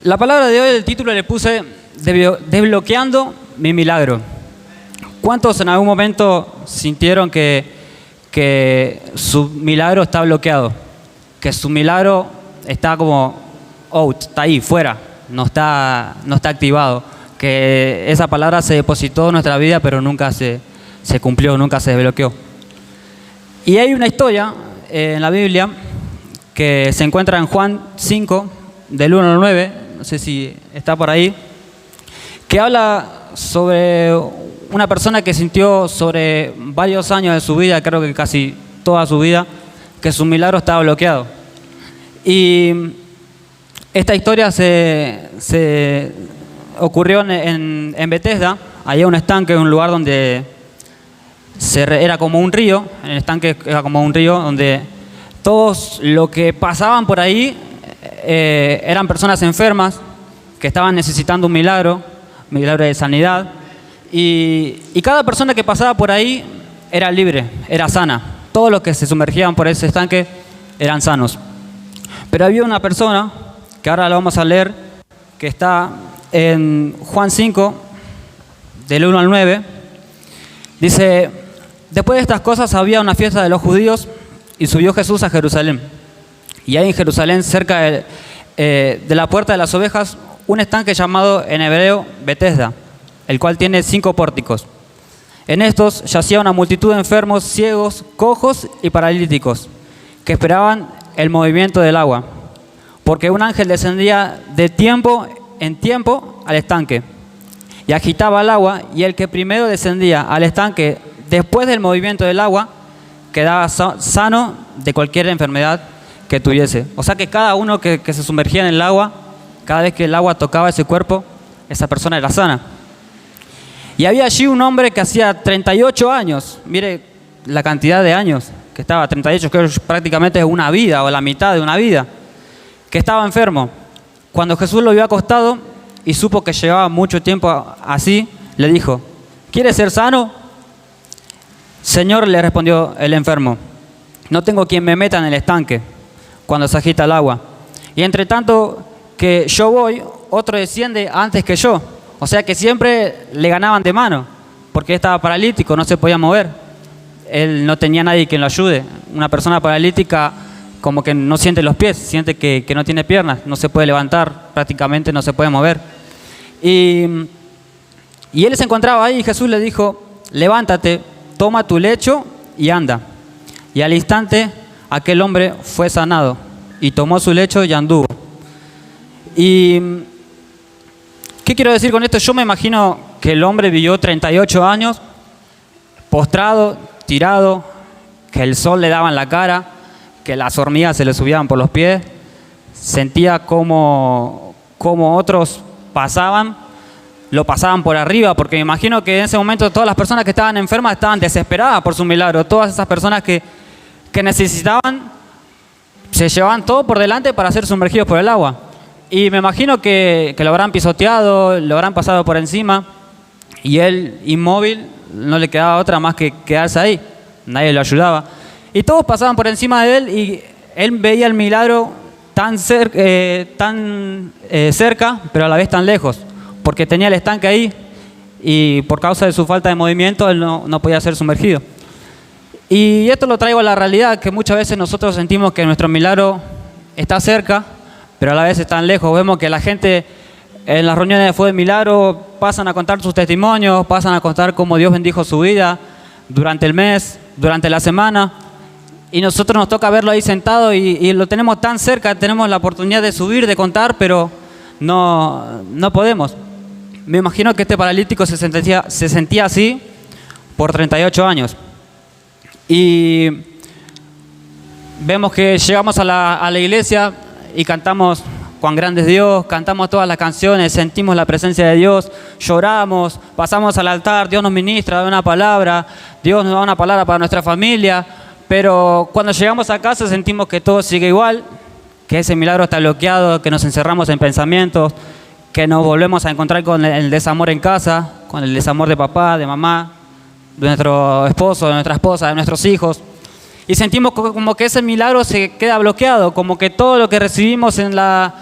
La palabra de hoy, el título le puse Desbloqueando mi milagro. ¿Cuántos en algún momento sintieron que su milagro está bloqueado? Que su milagro está como out, está ahí, fuera, no está activado. Que esa palabra se depositó en nuestra vida, pero nunca se cumplió, nunca se desbloqueó. Y hay una historia en la Biblia que se encuentra en Juan 5, del 1 al 9, no sé si está por ahí, que habla sobre una persona que sintió sobre varios años de su vida, creo que casi toda su vida, que su milagro estaba bloqueado. Y esta historia se ocurrió en Bethesda. Había un estanque, un lugar donde era como un río, el estanque era como un río donde todos los que pasaban por ahí eran personas enfermas que estaban necesitando un milagro de sanidad, y cada persona que pasaba por ahí era libre, era sana. Todos los que se sumergían por ese estanque eran sanos. Pero había una persona, que ahora la vamos a leer, que está en Juan 5, del 1 al 9, dice: después de estas cosas había una fiesta de los judíos y subió Jesús a Jerusalén. Y hay en Jerusalén, cerca de la puerta de las ovejas, un estanque llamado en hebreo Bethesda, el cual tiene 5 pórticos. En estos yacía una multitud de enfermos, ciegos, cojos y paralíticos, que esperaban el movimiento del agua, porque un ángel descendía de tiempo en tiempo al estanque y agitaba el agua, y el que primero descendía al estanque después del movimiento del agua quedaba sano de cualquier enfermedad que tuviese. O sea que cada uno que se sumergía en el agua, cada vez que el agua tocaba ese cuerpo, esa persona era sana. Y había allí un hombre que hacía 38 años, mire la cantidad de años que estaba, 38, que prácticamente es una vida o la mitad de una vida, que estaba enfermo. Cuando Jesús lo vio acostado y supo que llevaba mucho tiempo así, le dijo: ¿quieres ser sano? Señor, le respondió el enfermo, no tengo quien me meta en el estanque cuando se agita el agua, y entre tanto que yo voy, otro desciende antes que yo. O sea que siempre le ganaban de mano, porque estaba paralítico, no se podía mover. Él no tenía nadie quien lo ayude. Una persona paralítica como que no siente los pies, siente que no tiene piernas, no se puede levantar, prácticamente no se puede mover. Y él se encontraba ahí, y Jesús le dijo: levántate, toma tu lecho y anda. Y al instante aquel hombre fue sanado y tomó su lecho y anduvo. Y ¿qué quiero decir con esto? Yo me imagino que el hombre vivió 38 años postrado, tirado, que el sol le daba en la cara, que las hormigas se le subían por los pies, sentía como otros lo pasaban por arriba, porque me imagino que en ese momento todas las personas que estaban enfermas estaban desesperadas por su milagro. Todas esas personas que necesitaban se llevaban todo por delante para ser sumergidos por el agua. Y me imagino que lo habrán pisoteado, lo habrán pasado por encima, y él, inmóvil, no le quedaba otra más que quedarse ahí. Nadie lo ayudaba. Y todos pasaban por encima de él, y él veía el milagro tan cerca, pero a la vez tan lejos, porque tenía el estanque ahí, y por causa de su falta de movimiento él no podía ser sumergido. Y esto lo traigo a la realidad, que muchas veces nosotros sentimos que nuestro milagro está cerca, pero a la vez están lejos. Vemos que la gente en las reuniones de Fue de Milagro pasan a contar sus testimonios, pasan a contar cómo Dios bendijo su vida durante el mes, durante la semana, y nosotros nos toca verlo ahí sentado y lo tenemos tan cerca, tenemos la oportunidad de subir, de contar, pero no podemos. Me imagino que este paralítico se sentía así por 38 años. Y vemos que llegamos a la iglesia y cantamos Cuán grande es Dios, cantamos todas las canciones, sentimos la presencia de Dios, lloramos, pasamos al altar, Dios nos ministra, da una palabra, Dios nos da una palabra para nuestra familia, pero cuando llegamos a casa sentimos que todo sigue igual, que ese milagro está bloqueado, que nos encerramos en pensamientos, que nos volvemos a encontrar con el desamor en casa, con el desamor de papá, de mamá, de nuestro esposo, de nuestra esposa, de nuestros hijos. Y sentimos como que ese milagro se queda bloqueado, como que todo lo que recibimos en la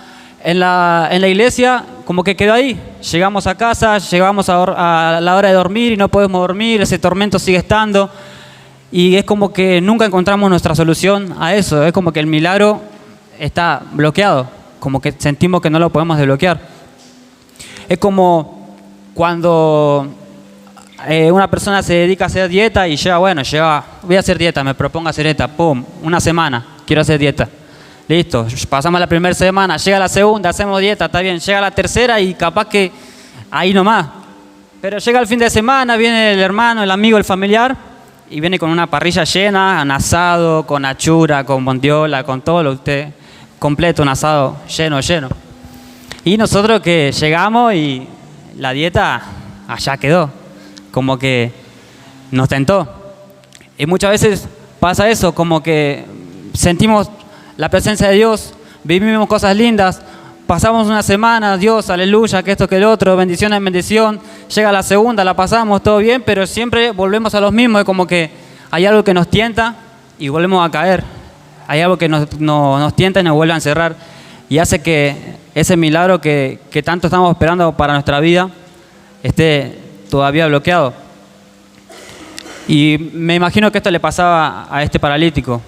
en la iglesia como que quedó ahí. Llegamos a casa, llegamos a la hora de dormir y no podemos dormir, ese tormento sigue estando. Y es como que nunca encontramos nuestra solución a eso. Es como que el milagro está bloqueado, como que sentimos que no lo podemos desbloquear. Es como cuando una persona se dedica a hacer dieta y voy a hacer dieta, me propongo hacer dieta, pum, una semana, quiero hacer dieta. Listo, pasamos la primera semana, llega la segunda, hacemos dieta, está bien, llega la tercera y capaz que ahí nomás. Pero llega el fin de semana, viene el hermano, el amigo, el familiar y viene con una parrilla llena, un asado, con achura, con bondiola, con todo lo que usted, completo, un asado lleno. Y nosotros que llegamos y la dieta allá quedó, como que nos tentó. Y muchas veces pasa eso, como que sentimos la presencia de Dios, vivimos cosas lindas, pasamos una semana, Dios, aleluya, que esto, que el otro, bendición en bendición, llega la segunda, la pasamos, todo bien, pero siempre volvemos a los mismos, es como que hay algo que nos tienta y volvemos a caer, hay algo que nos tienta y nos vuelve a encerrar y hace que ese milagro que tanto estamos esperando para nuestra vida esté todavía bloqueado. Y me imagino que esto le pasaba a este paralítico,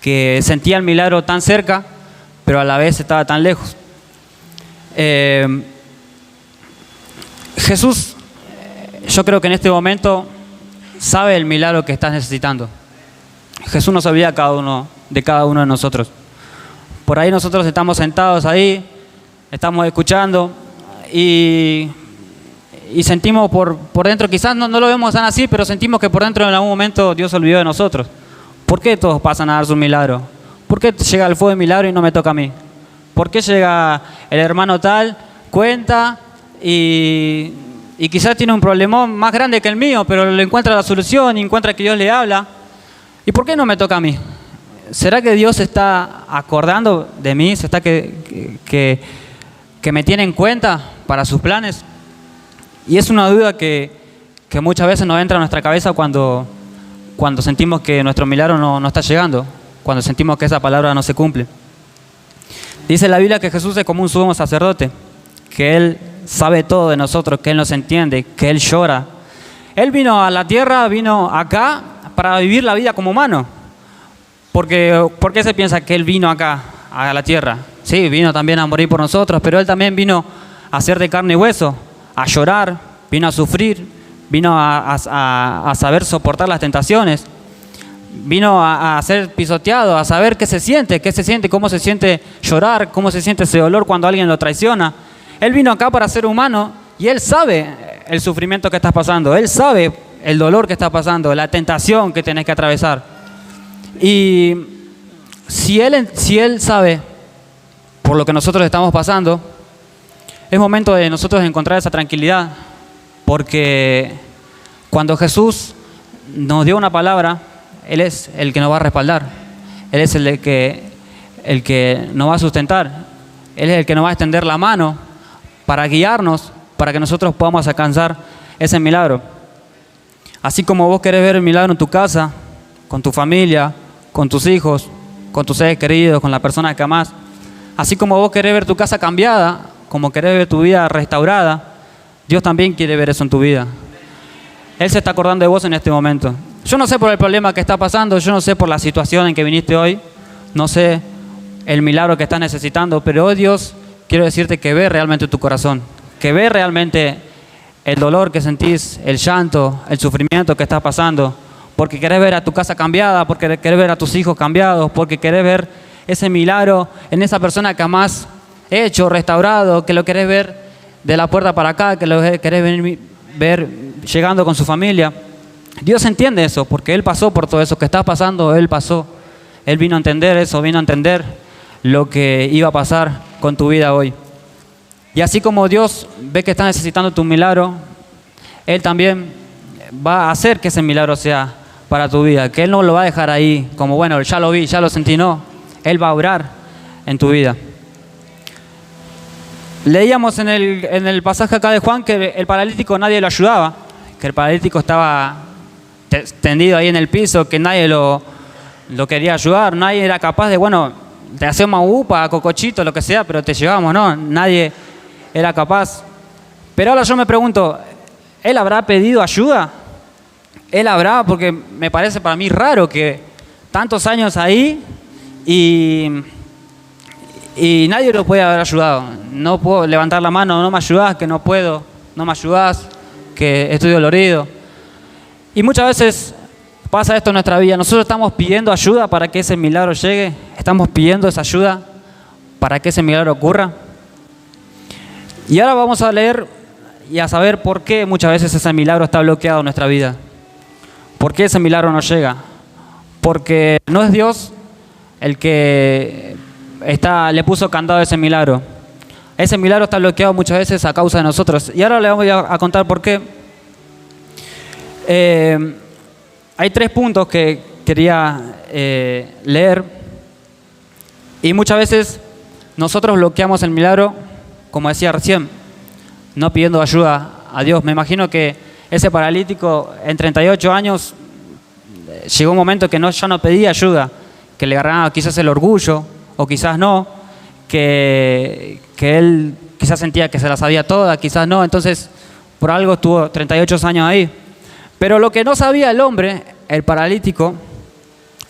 que sentía el milagro tan cerca, pero a la vez estaba tan lejos. Jesús, yo creo que en este momento sabe el milagro que estás necesitando. Jesús nos sabía de cada uno de nosotros. Por ahí nosotros estamos sentados ahí, estamos escuchando y sentimos por dentro, quizás no lo vemos tan así, pero sentimos que por dentro en algún momento Dios se olvidó de nosotros. ¿Por qué todos pasan a dar su milagro? ¿Por qué llega el fuego de milagro y no me toca a mí? ¿Por qué llega el hermano tal, cuenta y quizás tiene un problemón más grande que el mío, pero le encuentra la solución y encuentra que Dios le habla? ¿Y por qué no me toca a mí? ¿Será que Dios se está acordando de mí? ¿Se está que me tiene en cuenta para sus planes? Y es una duda que muchas veces nos entra a nuestra cabeza cuando sentimos que nuestro milagro no está llegando, cuando sentimos que esa palabra no se cumple. Dice la Biblia que Jesús es como un sumo sacerdote, que Él sabe todo de nosotros, que Él nos entiende, que Él llora. Él vino a la tierra, vino acá para vivir la vida como humano. ¿Por qué se piensa que Él vino acá, a la tierra? Sí, vino también a morir por nosotros, pero Él también vino a ser de carne y hueso, a llorar, vino a sufrir, vino a saber soportar las tentaciones, vino a ser pisoteado, a saber qué se siente, cómo se siente llorar, cómo se siente ese dolor cuando alguien lo traiciona. Él vino acá para ser humano y Él sabe el sufrimiento que estás pasando, Él sabe el dolor que está pasando, la tentación que tenés que atravesar. Y si Él sabe por lo que nosotros estamos pasando, es momento de nosotros encontrar esa tranquilidad, porque cuando Jesús nos dio una palabra, Él es el que nos va a respaldar, Él es el que nos va a sustentar, Él es el que nos va a extender la mano para guiarnos, para que nosotros podamos alcanzar ese milagro. Así como vos querés ver el milagro en tu casa, con tu familia, con tus hijos, con tus seres queridos, con la persona que amás, así como vos querés ver tu casa cambiada, como querés ver tu vida restaurada, Dios también quiere ver eso en tu vida. Él se está acordando de vos en este momento. Yo no sé por el problema que está pasando, yo no sé por la situación en que viniste hoy, no sé el milagro que estás necesitando, pero hoy Dios, quiero decirte que ve realmente tu corazón, que ve realmente el dolor que sentís, el llanto, el sufrimiento que estás pasando, porque querés ver a tu casa cambiada, porque querés ver a tus hijos cambiados, porque querés ver ese milagro en esa persona que amás hecho, restaurado, que lo querés ver de la puerta para acá, que lo querés ver llegando con su familia. Dios entiende eso, porque Él pasó por todo eso que está pasando, Él pasó. Él vino a entender eso, vino a entender lo que iba a pasar con tu vida hoy. Y así como Dios ve que estás necesitando tu milagro, Él también va a hacer que ese milagro sea para tu vida, que Él no lo va a dejar ahí como, bueno, ya lo vi, ya lo sentí, no. Él va a obrar en tu vida. Leíamos en el pasaje acá de Juan que el paralítico nadie lo ayudaba, que el paralítico estaba tendido ahí en el piso, que nadie lo quería ayudar, nadie era capaz de, bueno, te hacíamos upa, cocochito, lo que sea, pero te llevábamos, ¿no? Nadie era capaz. Pero ahora yo me pregunto, ¿él habrá pedido ayuda? Él habrá, porque me parece para mí raro que tantos años ahí y nadie lo puede haber ayudado. No puedo levantar la mano, no me ayudás, que no puedo, no me ayudás, que estoy dolorido. Y muchas veces pasa esto en nuestra vida. Nosotros estamos pidiendo ayuda para que ese milagro llegue. Estamos pidiendo esa ayuda para que ese milagro ocurra. Y ahora vamos a leer y a saber por qué muchas veces ese milagro está bloqueado en nuestra vida. ¿Por qué ese milagro no llega? Porque no es Dios el que le puso candado a ese milagro. Ese milagro está bloqueado muchas veces a causa de nosotros. Y ahora le voy a contar por qué. Hay 3 puntos que quería leer. Y muchas veces nosotros bloqueamos el milagro, como decía recién, no pidiendo ayuda a Dios. Me imagino que ese paralítico en 38 años llegó un momento que ya no pedía ayuda, que le agarraba quizás el orgullo, o quizás no, que él quizás sentía que se la sabía toda, quizás no, entonces por algo estuvo 38 años ahí. Pero lo que no sabía el hombre, el paralítico,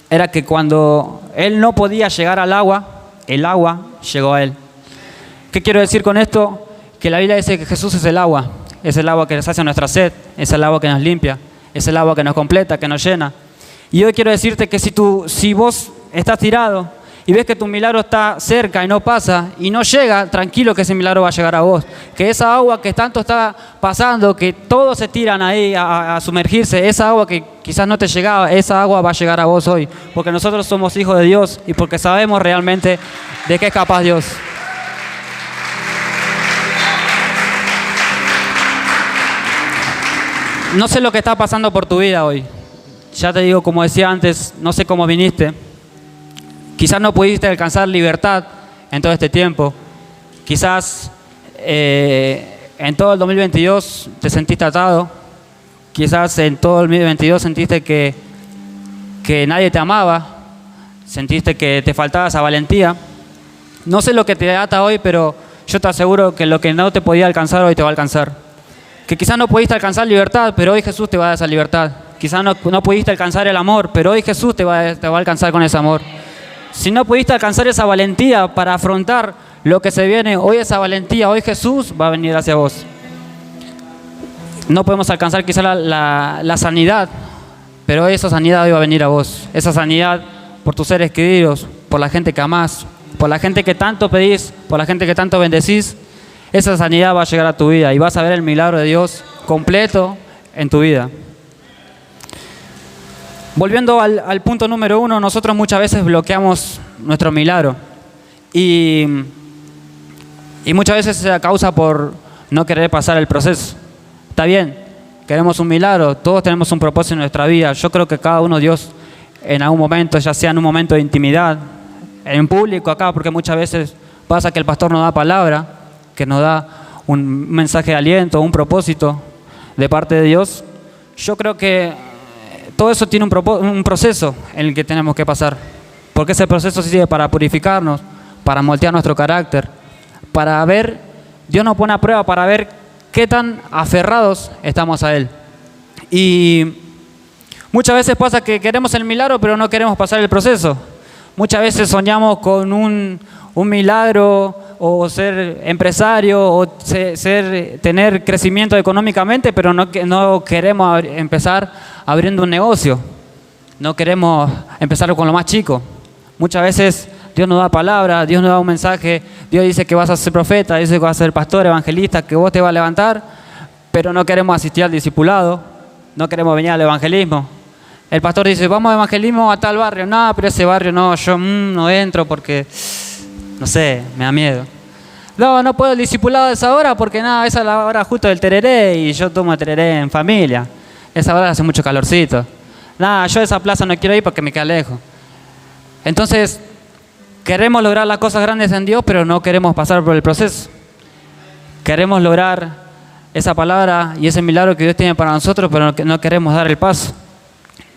era que cuando él no podía llegar al agua, el agua llegó a él. ¿Qué quiero decir con esto? Que la Biblia dice que Jesús es el agua que sacia nuestra sed, es el agua que nos limpia, es el agua que nos completa, que nos llena. Y hoy quiero decirte que si vos estás tirado y ves que tu milagro está cerca y no pasa y no llega, tranquilo que ese milagro va a llegar a vos. Que esa agua que tanto está pasando, que todos se tiran ahí a sumergirse, esa agua que quizás no te llegaba, esa agua va a llegar a vos hoy. Porque nosotros somos hijos de Dios y porque sabemos realmente de qué es capaz Dios. No sé lo que está pasando por tu vida hoy. Ya te digo, como decía antes, no sé cómo viniste. Quizás no pudiste alcanzar libertad en todo este tiempo. Quizás en todo el 2022 te sentiste atado. Quizás en todo el 2022 sentiste que nadie te amaba. Sentiste que te faltaba esa valentía. No sé lo que te ata hoy, pero yo te aseguro que lo que no te podía alcanzar hoy te va a alcanzar. Que quizás no pudiste alcanzar libertad, pero hoy Jesús te va a dar esa libertad. Quizás no pudiste alcanzar el amor, pero hoy Jesús te va a alcanzar con ese amor. Si no pudiste alcanzar esa valentía para afrontar lo que se viene, hoy esa valentía, hoy Jesús va a venir hacia vos. No podemos alcanzar quizás la sanidad, pero esa sanidad hoy va a venir a vos. Esa sanidad por tus seres queridos, por la gente que amás, por la gente que tanto pedís, por la gente que tanto bendecís. Esa sanidad va a llegar a tu vida y vas a ver el milagro de Dios completo en tu vida. Volviendo al punto número 1, nosotros muchas veces bloqueamos nuestro milagro y muchas veces se causa por no querer pasar el proceso. Está bien, queremos un milagro, todos tenemos un propósito en nuestra vida. Yo creo que cada uno Dios en algún momento, ya sea en un momento de intimidad, en público acá, porque muchas veces pasa que el pastor nos da palabra, que nos da un mensaje de aliento, un propósito de parte de Dios. Yo creo que todo eso tiene un proceso en el que tenemos que pasar, porque ese proceso sirve para purificarnos, para moldear nuestro carácter, para ver, Dios nos pone a prueba para ver qué tan aferrados estamos a Él. Y muchas veces pasa que queremos el milagro, pero no queremos pasar el proceso. Muchas veces soñamos con un milagro, o ser empresario, o tener crecimiento económicamente, pero no queremos empezar abriendo un negocio. No queremos empezar con lo más chico. Muchas veces Dios nos da palabra, Dios nos da un mensaje, Dios dice que vas a ser profeta, dice que vas a ser pastor, evangelista, que vos te vas a levantar, pero no queremos asistir al discipulado, no queremos venir al evangelismo. El pastor dice, vamos a evangelismo a tal barrio. No, pero ese barrio no, yo no entro porque, no sé, me da miedo. No puedo el discipulado de esa hora porque nada, esa es la hora justo del tereré y yo tomo tereré en familia. Esa hora hace mucho calorcito. Nada, yo a esa plaza no quiero ir porque me queda lejos. Entonces, queremos lograr las cosas grandes en Dios, pero no queremos pasar por el proceso. Queremos lograr esa palabra y ese milagro que Dios tiene para nosotros, pero no queremos dar el paso.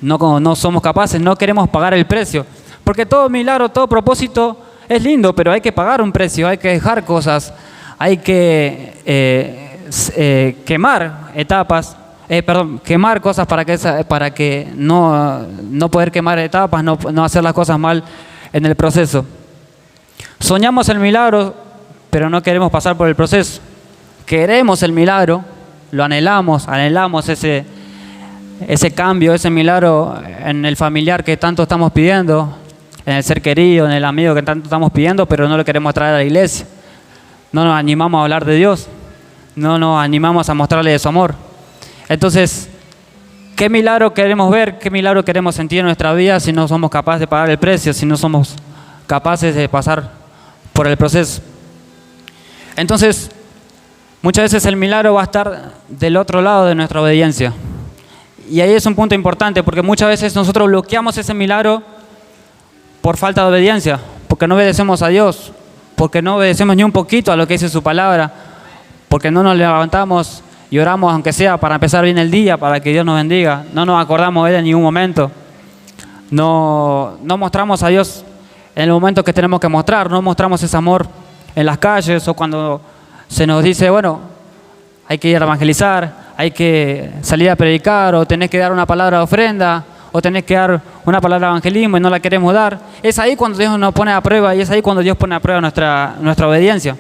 No somos capaces, no queremos pagar el precio. Porque todo milagro, todo propósito es lindo, pero hay que pagar un precio, hay que dejar cosas, hay que quemar etapas, quemar cosas para que no poder quemar etapas, no hacer las cosas mal en el proceso. Soñamos el milagro, pero no queremos pasar por el proceso. Queremos el milagro, lo anhelamos ese cambio, ese milagro en el familiar que tanto estamos pidiendo, en el ser querido, en el amigo que tanto estamos pidiendo, pero no lo queremos traer a la iglesia. No nos animamos a hablar de Dios, no nos animamos a mostrarle de su amor. Entonces, ¿qué milagro queremos ver? ¿Qué milagro queremos sentir en nuestra vida si no somos capaces de pagar el precio, si no somos capaces de pasar por el proceso? Entonces, muchas veces el milagro va a estar del otro lado de nuestra obediencia. Y ahí es un punto importante, porque muchas veces nosotros bloqueamos ese milagro por falta de obediencia, porque no obedecemos a Dios, porque no obedecemos ni un poquito a lo que dice su palabra, porque no nos levantamos y oramos aunque sea para empezar bien el día, para que Dios nos bendiga. No nos acordamos de Él en ningún momento. No mostramos a Dios en el momento que tenemos que mostrar, no mostramos ese amor en las calles o cuando se nos dice, bueno, hay que ir a evangelizar, hay que salir a predicar, o tenés que dar una palabra de ofrenda, o tenés que dar una palabra de evangelismo y no la queremos dar. Es ahí cuando Dios nos pone a prueba, y es ahí cuando Dios pone a prueba nuestra obediencia.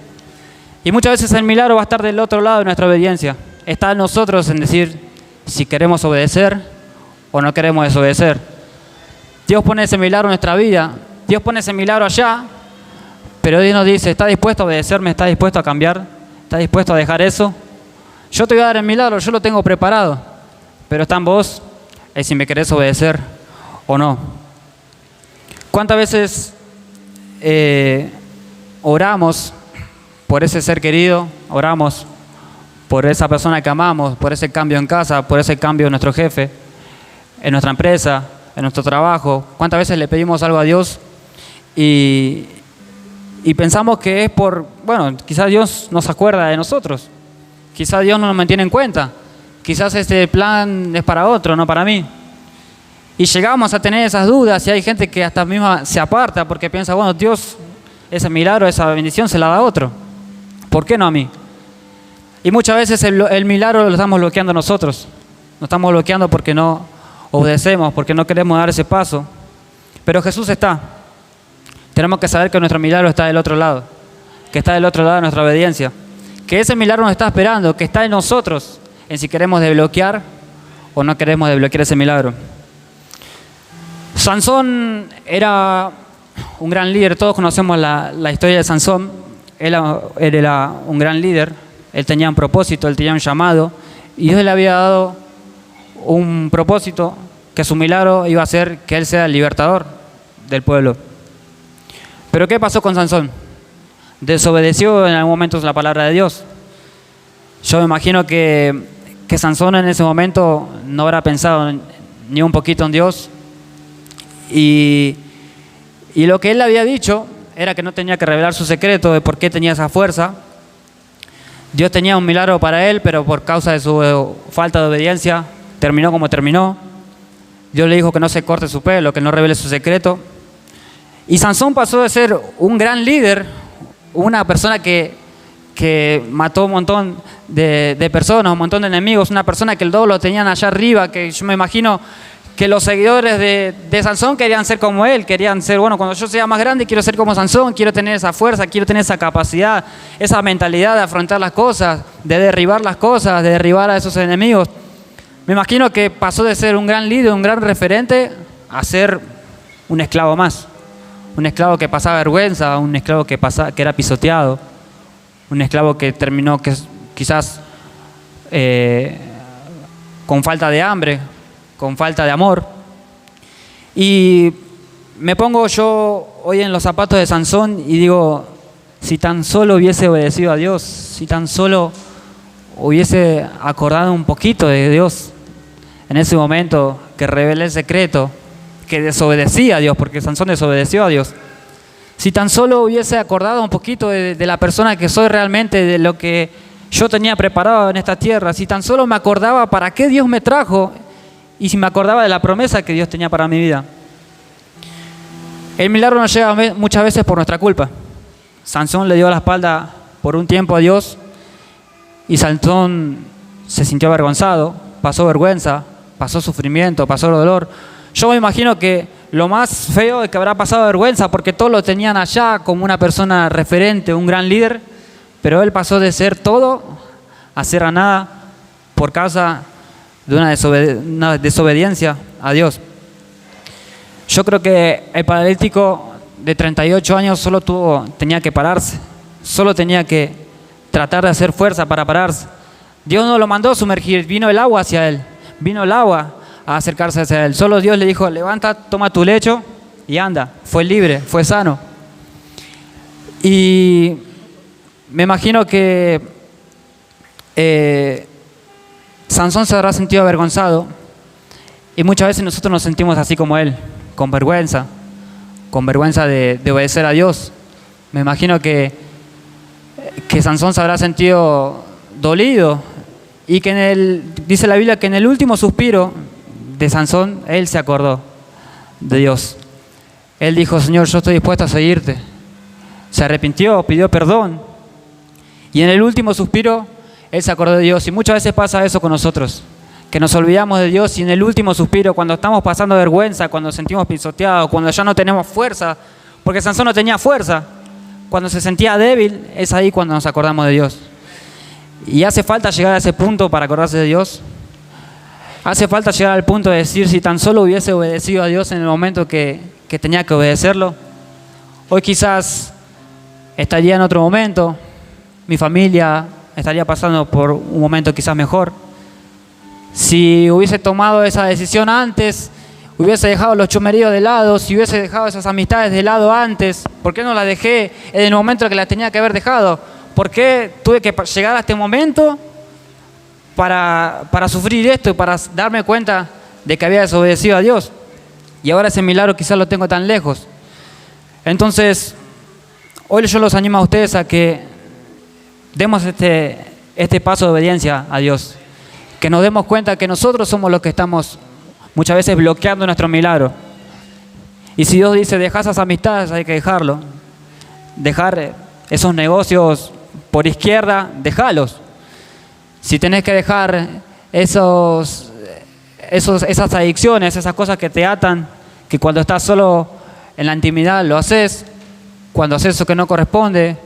Y muchas veces el milagro va a estar del otro lado de nuestra obediencia. Está en nosotros en decir si queremos obedecer o no queremos desobedecer. Dios pone ese milagro en nuestra vida, Dios pone ese milagro allá, pero Dios nos dice, ¿estás dispuesto a obedecerme? ¿Estás dispuesto a cambiar? ¿Estás dispuesto a dejar eso? Yo te voy a dar el milagro, yo lo tengo preparado, pero está en vos, es si me querés obedecer o no. ¿Cuántas veces oramos por ese ser querido? Oramos por esa persona que amamos, por ese cambio en casa, por ese cambio en nuestro jefe, en nuestra empresa, en nuestro trabajo. ¿Cuántas veces le pedimos algo a Dios y pensamos que es bueno, quizás Dios no se acuerda de nosotros, quizás Dios no nos mantiene en cuenta, quizás este plan es para otro, no para mí? Y llegamos a tener esas dudas, y hay gente que hasta misma se aparta porque piensa, bueno, Dios, ese milagro, esa bendición se la da a otro, ¿por qué no a mí? Y muchas veces el milagro lo estamos bloqueando nosotros, nos estamos bloqueando porque no obedecemos, porque no queremos dar ese paso. Pero Jesús está. Tenemos que saber que nuestro milagro está del otro lado, que está del otro lado de nuestra obediencia, que ese milagro nos está esperando, que está en nosotros, en si queremos desbloquear o no queremos desbloquear ese milagro. Sansón era un gran líder, todos conocemos la historia de Sansón. Él era un gran líder, él tenía un propósito, él tenía un llamado, y Dios le había dado un propósito, que su milagro iba a ser que él sea el libertador del pueblo. Pero ¿qué pasó con Sansón? Desobedeció en algún momento la palabra de Dios. Yo me imagino que Sansón en ese momento no habrá pensado ni un poquito en Dios, y lo que él le había dicho era que no tenía que revelar su secreto de por qué tenía esa fuerza. Dios tenía un milagro para él, pero por causa de su falta de obediencia terminó como terminó. Dios le dijo que no se corte su pelo, que no revele su secreto. Y Sansón pasó de ser un gran líder, una persona que mató un montón de personas, un montón de enemigos, una persona que el doble lo tenían allá arriba, que yo me imagino que los seguidores de Sansón querían ser como él, querían ser, bueno, cuando yo sea más grande quiero ser como Sansón, quiero tener esa fuerza, quiero tener esa capacidad, esa mentalidad de afrontar las cosas, de derribar las cosas, de derribar a esos enemigos. Me imagino que pasó de ser un gran líder, un gran referente, a ser un esclavo más. Un esclavo que pasaba vergüenza, un esclavo que era pisoteado, un esclavo que terminó quizás con falta de hambre, con falta de amor. Y me pongo yo hoy en los zapatos de Sansón y digo, si tan solo hubiese obedecido a Dios, si tan solo hubiese acordado un poquito de Dios en ese momento, que revelé el secreto, que desobedecía a Dios, porque Sansón desobedeció a Dios. Si tan solo hubiese acordado un poquito de la persona que soy realmente, de lo que yo tenía preparado en esta tierra, si tan solo me acordaba para qué Dios me trajo, y si me acordaba de la promesa que Dios tenía para mi vida. El milagro nos llega muchas veces por nuestra culpa. Sansón le dio la espalda por un tiempo a Dios y Sansón se sintió avergonzado, pasó vergüenza, pasó sufrimiento, pasó dolor. Yo me imagino que lo más feo es que habrá pasado vergüenza porque todos lo tenían allá como una persona referente, un gran líder, pero él pasó de ser todo a ser a nada por causa de una desobediencia a Dios. Yo creo que el paralítico de 38 años solo tenía que pararse, solo tenía que tratar de hacer fuerza para pararse. Dios no lo mandó a sumergir, vino el agua hacia él, vino el agua a acercarse hacia él. Solo Dios le dijo, levanta, toma tu lecho y anda. Fue libre, fue sano. Y me imagino que Sansón se habrá sentido avergonzado y muchas veces nosotros nos sentimos así como él, con vergüenza de obedecer a Dios. Me imagino que Sansón se habrá sentido dolido y que dice la Biblia que en el último suspiro de Sansón, él se acordó de Dios. Él dijo, Señor, yo estoy dispuesto a seguirte. Se arrepintió, pidió perdón. Y en el último suspiro, él se acordó de Dios. Y muchas veces pasa eso con nosotros, que nos olvidamos de Dios y en el último suspiro, cuando estamos pasando vergüenza, cuando nos sentimos pisoteados, cuando ya no tenemos fuerza, porque Sansón no tenía fuerza, cuando se sentía débil, es ahí cuando nos acordamos de Dios. Y hace falta llegar a ese punto para acordarse de Dios. Hace falta llegar al punto de decir, si tan solo hubiese obedecido a Dios en el momento que tenía que obedecerlo, hoy quizás estaría en otro momento, mi familia estaría pasando por un momento quizás mejor. Si hubiese tomado esa decisión antes, hubiese dejado los chomeríos de lado, si hubiese dejado esas amistades de lado antes, ¿por qué no las dejé en el momento que las tenía que haber dejado? ¿Por qué tuve que llegar a este momento para sufrir esto, para darme cuenta de que había desobedecido a Dios? Y ahora ese milagro quizás lo tengo tan lejos. Entonces, hoy yo los animo a ustedes a que demos este paso de obediencia a Dios. Que nos demos cuenta que nosotros somos los que estamos muchas veces bloqueando nuestro milagro. Y si Dios dice, deja esas amistades, hay que dejarlo. Dejar esos negocios por izquierda, déjalos. Si tenés que dejar esas adicciones, esas cosas que te atan, que cuando estás solo en la intimidad lo haces, cuando haces eso que no corresponde,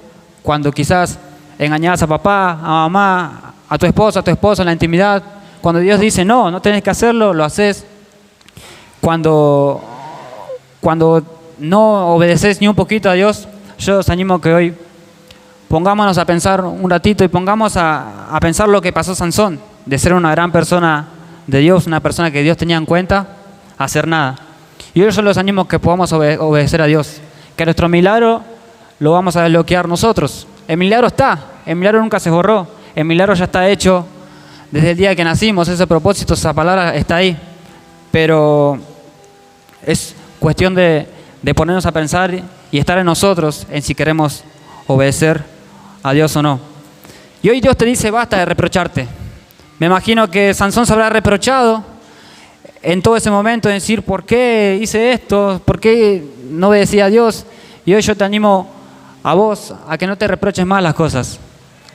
cuando quizás engañás a papá, a mamá, a tu esposo en la intimidad, cuando Dios dice no tenés que hacerlo, lo haces. Cuando no obedeces ni un poquito a Dios, yo os animo que hoy pongámonos a pensar un ratito y pongamos a pensar lo que pasó Sansón, de ser una gran persona de Dios, una persona que Dios tenía en cuenta, a hacer nada. Y hoy yo los animo que podamos obedecer a Dios, que nuestro milagro lo vamos a desbloquear nosotros. El milagro está, el milagro nunca se borró, el milagro ya está hecho desde el día que nacimos, ese propósito, esa palabra está ahí. Pero es cuestión de ponernos a pensar y estar en nosotros en si queremos obedecer a Dios o no. Y hoy Dios te dice, basta de reprocharte. Me imagino que Sansón se habrá reprochado en todo ese momento, de decir, ¿por qué hice esto? ¿Por qué no obedecí a Dios? Y hoy yo te animo a vos a que no te reproches más las cosas.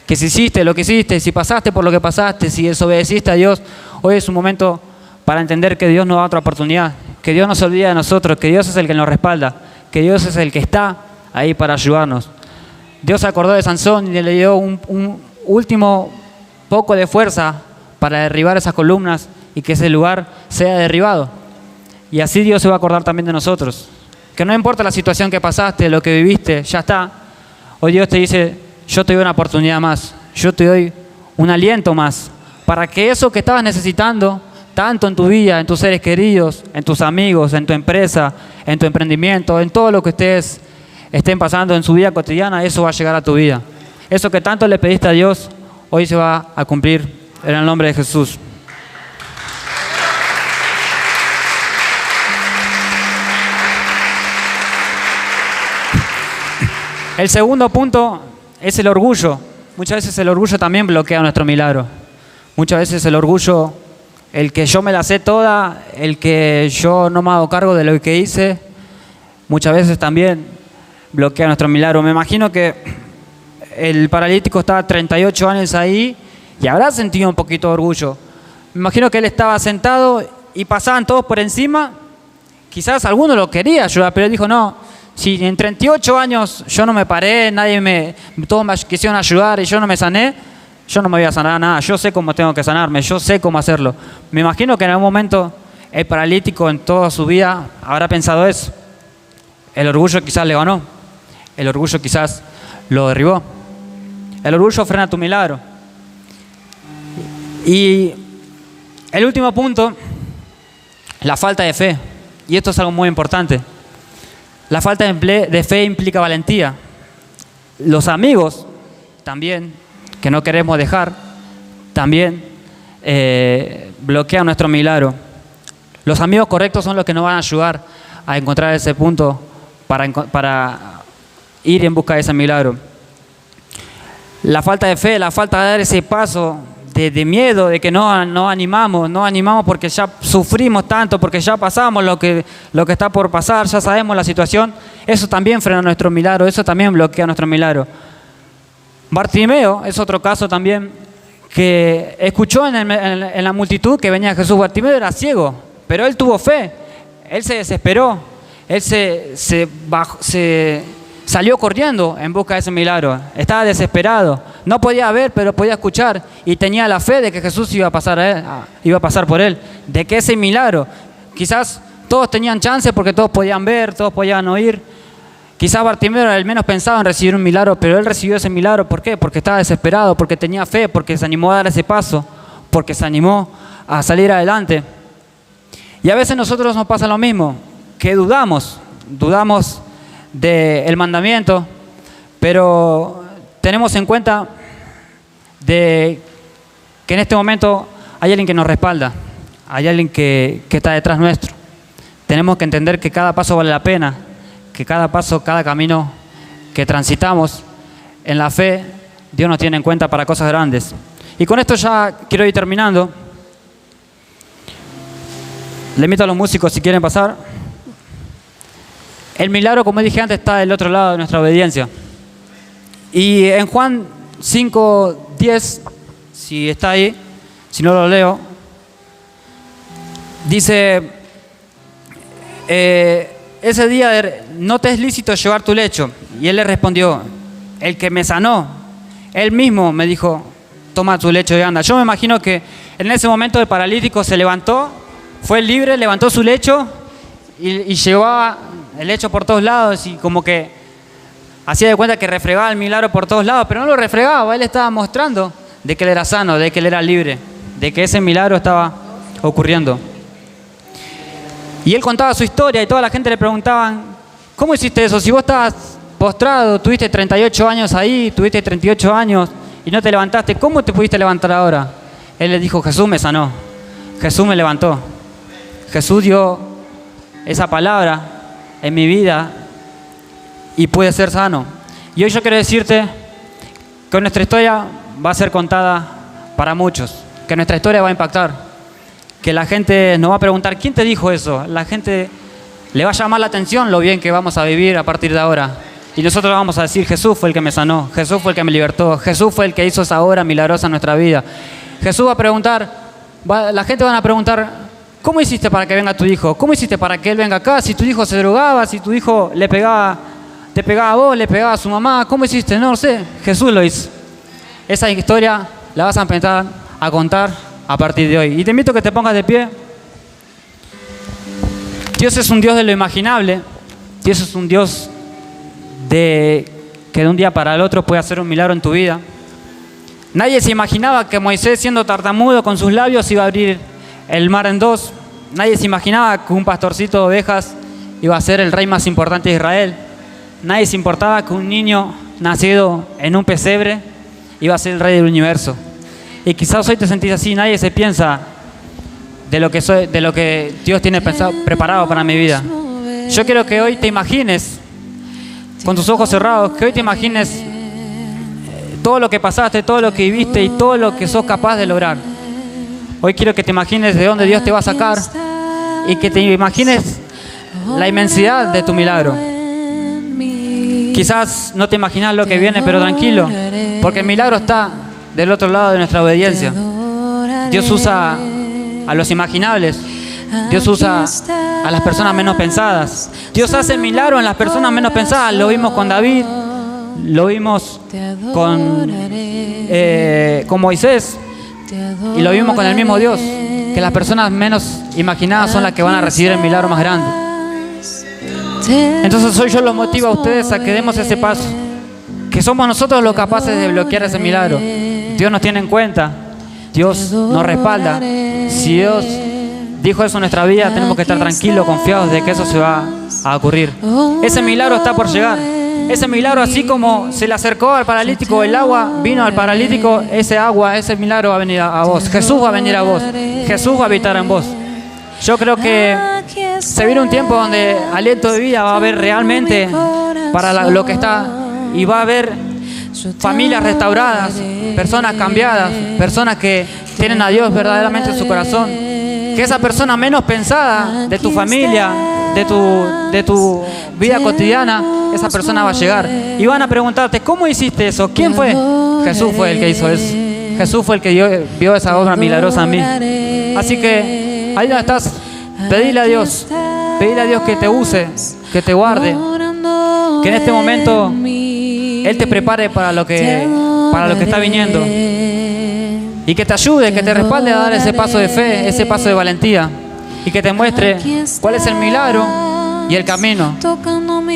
Que si hiciste lo que hiciste, si pasaste por lo que pasaste, si desobedeciste a Dios, hoy es un momento para entender que Dios nos da otra oportunidad, que Dios no se olvida de nosotros, que Dios es el que nos respalda, que Dios es el que está ahí para ayudarnos. Dios se acordó de Sansón y le dio un último poco de fuerza para derribar esas columnas y que ese lugar sea derribado. Y así Dios se va a acordar también de nosotros. Que no importa la situación que pasaste, lo que viviste, ya está. Hoy Dios te dice, yo te doy una oportunidad más, yo te doy un aliento más, para que eso que estabas necesitando, tanto en tu vida, en tus seres queridos, en tus amigos, en tu empresa, en tu emprendimiento, en todo lo que ustedes estén pasando en su vida cotidiana, eso va a llegar a tu vida. Eso que tanto le pediste a Dios, hoy se va a cumplir en el nombre de Jesús. El segundo punto es el orgullo. Muchas veces el orgullo también bloquea nuestro milagro. Muchas veces el orgullo, el que yo me la sé toda, el que yo no me hago cargo de lo que hice, muchas veces también bloquea nuestro milagro. Me imagino que el paralítico estaba 38 años ahí y habrá sentido un poquito de orgullo. Me imagino que él estaba sentado y pasaban todos por encima. Quizás alguno lo quería ayudar, pero él dijo, no, si en 38 años yo no me paré, todos me quisieron ayudar y yo no me sané, yo no me voy a sanar nada. Yo sé cómo tengo que sanarme, yo sé cómo hacerlo. Me imagino que en algún momento el paralítico en toda su vida habrá pensado eso. El orgullo quizás le ganó. El orgullo quizás lo derribó. El orgullo frena tu milagro. Y el último punto, la falta de fe. Y esto es algo muy importante. La falta de fe implica valentía. Los amigos también, que no queremos dejar, también bloquean nuestro milagro. Los amigos correctos son los que nos van a ayudar a encontrar ese punto para ir en busca de ese milagro. La falta de fe, la falta de dar ese paso de miedo, de que no animamos porque ya sufrimos tanto, porque ya pasamos lo que está por pasar, ya sabemos la situación, eso también frena nuestro milagro, eso también bloquea nuestro milagro. Bartimeo es otro caso también, que escuchó en la multitud que venía Jesús. Bartimeo era ciego, pero él tuvo fe, él se desesperó, él se salió corriendo en busca de ese milagro. Estaba desesperado. No podía ver, pero podía escuchar. Y tenía la fe de que Jesús iba a pasar por él. De que ese milagro, quizás todos tenían chance porque todos podían ver, todos podían oír. Quizás Bartimeo al menos pensaba en recibir un milagro, pero él recibió ese milagro. ¿Por qué? Porque estaba desesperado, porque tenía fe, porque se animó a dar ese paso, porque se animó a salir adelante. Y a veces nosotros nos pasa lo mismo, que dudamos del mandamiento, pero tenemos en cuenta de que en este momento hay alguien que nos respalda, hay alguien que está detrás nuestro. Tenemos que entender que cada paso vale la pena, que cada paso, cada camino que transitamos en la fe, Dios nos tiene en cuenta para cosas grandes. Y con esto ya quiero ir terminando. Le invito a los músicos si quieren pasar. El milagro, como dije antes, está del otro lado de nuestra obediencia. Y en Juan 5:10, si está ahí, si no lo leo, dice, ese día no te es lícito llevar tu lecho. Y él le respondió, el que me sanó, él mismo me dijo, toma tu lecho y anda. Yo me imagino que en ese momento el paralítico se levantó, fue libre, levantó su lecho y llevaba el lecho por todos lados y como que hacía de cuenta que refregaba el milagro por todos lados, pero no lo refregaba, él estaba mostrando de que él era sano, de que él era libre, de que ese milagro estaba ocurriendo. Y él contaba su historia y toda la gente le preguntaban, ¿cómo hiciste eso? Si vos estabas postrado, tuviste 38 años ahí, tuviste 38 años y no te levantaste, ¿cómo te pudiste levantar ahora? Él le dijo, Jesús me sanó, Jesús me levantó, Jesús dio esa palabra en mi vida y pude ser sano. Y hoy yo quiero decirte que nuestra historia va a ser contada para muchos, que nuestra historia va a impactar, que la gente nos va a preguntar, ¿quién te dijo eso? La gente le va a llamar la atención lo bien que vamos a vivir a partir de ahora. Y nosotros vamos a decir, Jesús fue el que me sanó, Jesús fue el que me libertó, Jesús fue el que hizo esa obra milagrosa en nuestra vida. Jesús va a preguntar, la gente va a preguntar, ¿cómo hiciste para que venga tu hijo? ¿Cómo hiciste para que él venga acá? Si tu hijo se drogaba, si tu hijo te pegaba a vos, le pegaba a su mamá, ¿cómo hiciste? No lo sé, Jesús lo hizo. Esa historia la vas a empezar a contar a partir de hoy. Y te invito a que te pongas de pie. Dios es un Dios de lo imaginable. Dios es un Dios que de un día para el otro puede hacer un milagro en tu vida. Nadie se imaginaba que Moisés, siendo tartamudo con sus labios, iba a abrir el mar en dos. Nadie se imaginaba que un pastorcito de ovejas iba a ser el rey más importante de Israel. Nadie se importaba que un niño nacido en un pesebre iba a ser el rey del universo. Y quizás hoy te sentís así, nadie se piensa de lo que Dios tiene preparado para mi vida. Yo quiero que hoy te imagines, con tus ojos cerrados, que hoy te imagines todo lo que pasaste, todo lo que viviste y todo lo que sos capaz de lograr. Hoy quiero que te imagines de dónde Dios te va a sacar y que te imagines la inmensidad de tu milagro. Quizás no te imaginas lo que viene, pero tranquilo, porque el milagro está del otro lado de nuestra obediencia. Dios usa a los imaginables. Dios usa a las personas menos pensadas. Dios hace milagros en las personas menos pensadas. Lo vimos con David, lo vimos con Moisés y lo vimos con el mismo Dios, que las personas menos imaginadas son las que van a recibir el milagro más grande. Entonces hoy yo los motivo a ustedes a que demos ese paso, que somos nosotros los capaces de bloquear ese milagro. Dios nos tiene en cuenta, Dios nos respalda. Si Dios dijo eso en nuestra vida, tenemos que estar tranquilos, confiados de que eso se va a ocurrir. Ese milagro está por llegar. Ese milagro, así como se le acercó al paralítico el agua, vino al paralítico, ese agua, ese milagro va a venir a vos. Jesús va a venir a vos. Jesús va a habitar en vos. Yo creo que se viene un tiempo donde aliento de vida va a haber realmente para lo que está, y va a haber familias restauradas, personas cambiadas, personas que tienen a Dios verdaderamente en su corazón. Que esa persona menos pensada de tu familia, de tu vida cotidiana, esa persona va a llegar y van a preguntarte, ¿cómo hiciste eso? ¿Quién fue? Jesús fue el que hizo eso. Jesús fue el que vio esa obra milagrosa en mí. Así que ahí donde estás, pedile a Dios que te use, que te guarde, que en este momento Él te prepare para lo que está viniendo, y que te ayude, que te respalde a dar ese paso de fe, ese paso de valentía, y que te muestre cuál es el milagro y el camino.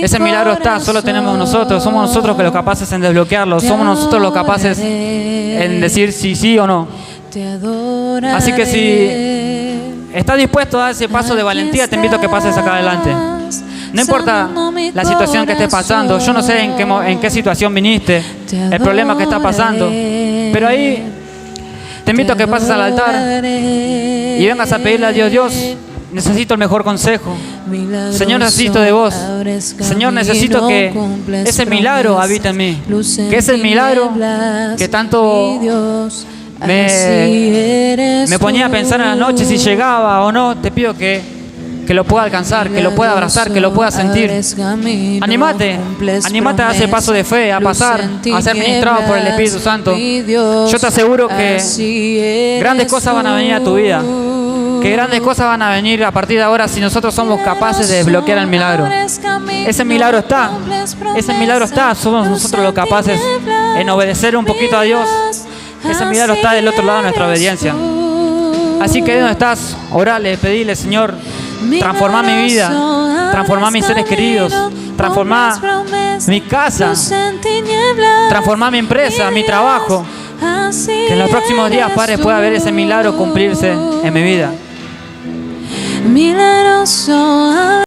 Ese milagro está, solo tenemos nosotros, somos nosotros los capaces en desbloquearlo, somos nosotros los capaces en decir si sí o no. Así que si estás dispuesto a dar ese paso de valentía, te invito a que pases acá adelante. No importa la situación que estés pasando, yo no sé en qué situación viniste, el problema que está pasando, pero ahí te invito a que pases al altar y vengas a pedirle a Dios, Dios, necesito el mejor consejo. Señor, necesito de vos. Señor, necesito que ese milagro habite en mí. Que ese milagro que tanto me ponía a pensar en la noche si llegaba o no, te pido que lo pueda alcanzar, que lo pueda abrazar, que lo pueda sentir. Anímate a ese paso de fe, a pasar, a ser ministrado por el Espíritu Santo. Yo te aseguro que grandes cosas van a venir a tu vida, que grandes cosas van a venir a partir de ahora si nosotros somos capaces de desbloquear el milagro. Ese milagro está, somos nosotros los capaces en obedecer un poquito a Dios. Ese milagro está del otro lado de nuestra obediencia. Así que donde estás, orale, pedile, Señor, transformá mi vida, transformá mis seres queridos, transformá mi casa, transformá mi empresa, mi trabajo. Que en los próximos días, Padre, pueda ver ese milagro cumplirse en mi vida.